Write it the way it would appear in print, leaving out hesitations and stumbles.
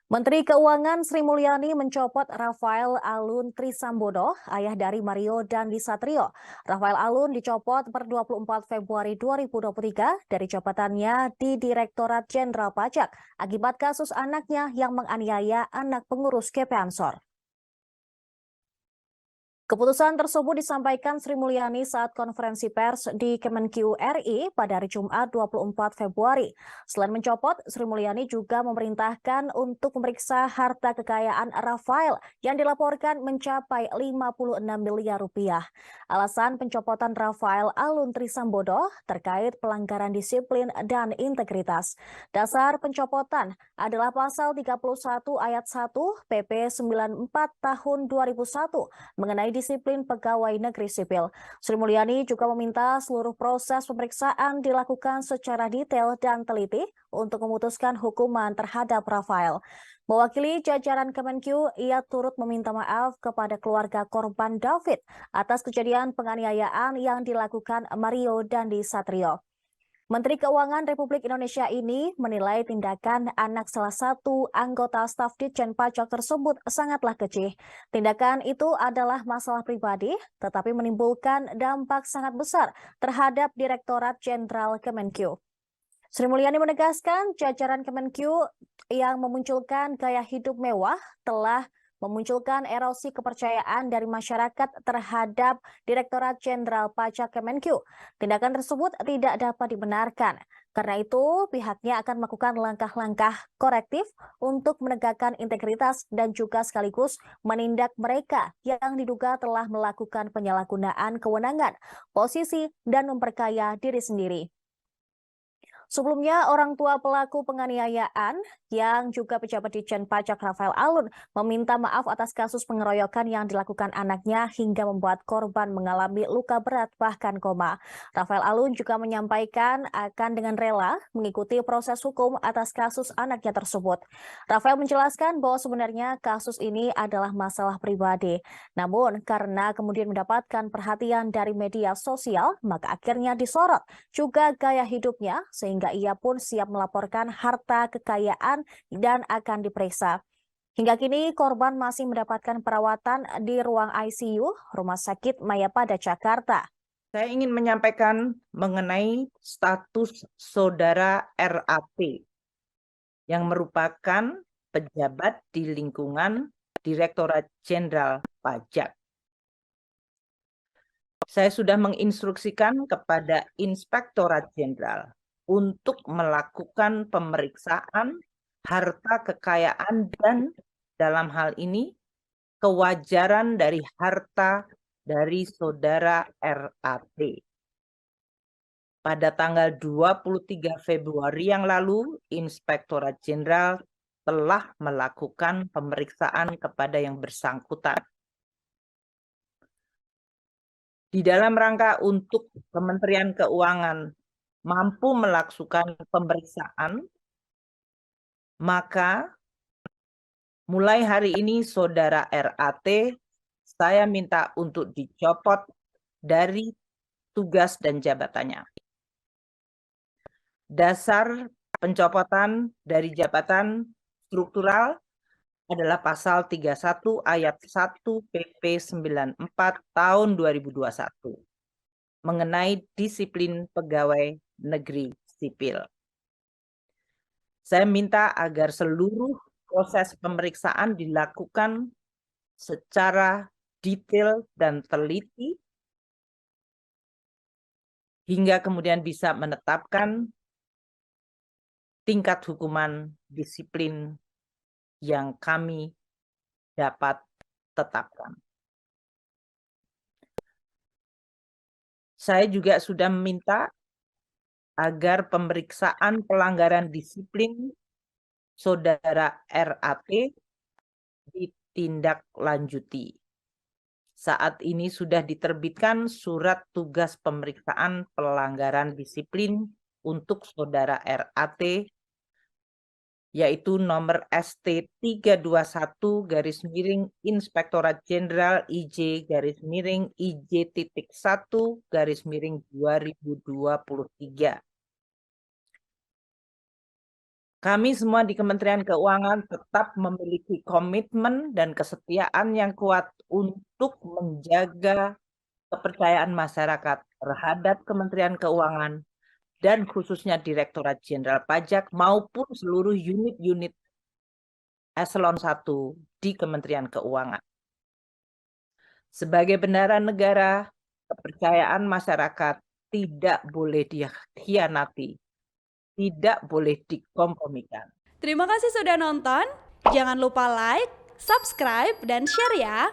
Menteri Keuangan Sri Mulyani mencopot Rafael Alun Trisambodo, ayah dari Mario Dandi Satrio. Rafael Alun dicopot per 24 Februari 2023 dari jabatannya di Direktorat Jenderal Pajak akibat kasus anaknya yang menganiaya anak pengurus GP Ansor. Keputusan tersebut disampaikan Sri Mulyani saat konferensi pers di Kemenq RI pada hari Jumat 24 Februari. Selain mencopot, Sri Mulyani juga memerintahkan untuk memeriksa harta kekayaan Rafael yang dilaporkan mencapai 56 miliar rupiah. Alasan pencopotan Rafael Alun Trisambodo terkait pelanggaran disiplin dan integritas. Dasar pencopotan adalah pasal 31 ayat 1 PP 94 tahun 2001 mengenai disiplin pegawai negeri sipil. Sri Mulyani juga meminta seluruh proses pemeriksaan dilakukan secara detail dan teliti untuk memutuskan hukuman terhadap Rafael. Mewakili jajaran Kemenq, ia turut meminta maaf kepada keluarga korban David atas kejadian penganiayaan yang dilakukan Mario Dandi Satrio. Menteri Keuangan Republik Indonesia ini menilai tindakan anak salah satu anggota staf Ditjen Pajak tersebut sangatlah kecil. Tindakan itu adalah masalah pribadi, tetapi menimbulkan dampak sangat besar terhadap Direktorat Jenderal Kemenq. Sri Mulyani menegaskan jajaran Kemenq yang memunculkan gaya hidup mewah telah memunculkan erosi kepercayaan dari masyarakat terhadap Direktorat Jenderal Pajak Kemenq. Tindakan tersebut tidak dapat dibenarkan. Karena itu, pihaknya akan melakukan langkah-langkah korektif untuk menegakkan integritas dan juga sekaligus menindak mereka yang diduga telah melakukan penyalahgunaan kewenangan, posisi, dan memperkaya diri sendiri. Sebelumnya, orang tua pelaku penganiayaan yang juga pejabat Ditjen Pajak Rafael Alun meminta maaf atas kasus pengeroyokan yang dilakukan anaknya hingga membuat korban mengalami luka berat bahkan koma. Rafael Alun juga menyampaikan akan dengan rela mengikuti proses hukum atas kasus anaknya tersebut. Rafael menjelaskan bahwa sebenarnya kasus ini adalah masalah pribadi. Namun, karena kemudian mendapatkan perhatian dari media sosial, maka akhirnya disorot juga gaya hidupnya sehingga ia pun siap melaporkan harta kekayaan dan akan diperiksa. Hingga kini korban masih mendapatkan perawatan di ruang ICU Rumah Sakit Mayapada Jakarta. Saya ingin menyampaikan mengenai status saudara RAT yang merupakan pejabat di lingkungan Direktorat Jenderal Pajak. Saya sudah menginstruksikan kepada Inspektorat Jenderal untuk melakukan pemeriksaan harta kekayaan dan dalam hal ini kewajaran dari harta dari saudara RAT. Pada tanggal 23 Februari yang lalu, Inspektorat Jenderal telah melakukan pemeriksaan kepada yang bersangkutan. Di dalam rangka untuk Kementerian Keuangan mampu melakukan pemeriksaan, maka mulai hari ini saudara RAT saya minta untuk dicopot dari tugas dan jabatannya. Dasar pencopotan dari jabatan struktural adalah pasal 31 ayat 1 PP 94 tahun 2021 mengenai disiplin pegawai negeri sipil. Saya minta agar seluruh proses pemeriksaan dilakukan secara detail dan teliti hingga kemudian bisa menetapkan tingkat hukuman disiplin yang kami dapat tetapkan. Saya juga sudah meminta agar pemeriksaan pelanggaran disiplin saudara RAT ditindaklanjuti. Saat ini sudah diterbitkan surat tugas pemeriksaan pelanggaran disiplin untuk saudara RAT, yaitu nomor ST 321 garis miring Inspektorat Jenderal IJ garis miring IJ.1 garis miring 2023. Kami semua di Kementerian Keuangan tetap memiliki komitmen dan kesetiaan yang kuat untuk menjaga kepercayaan masyarakat terhadap Kementerian Keuangan dan khususnya Direktorat Jenderal Pajak maupun seluruh unit-unit eselon 1 di Kementerian Keuangan. Sebagai bendahara negara, kepercayaan masyarakat tidak boleh dikhianati, tidak boleh dikompromikan. Terima kasih sudah nonton. Jangan lupa like, subscribe, dan share ya.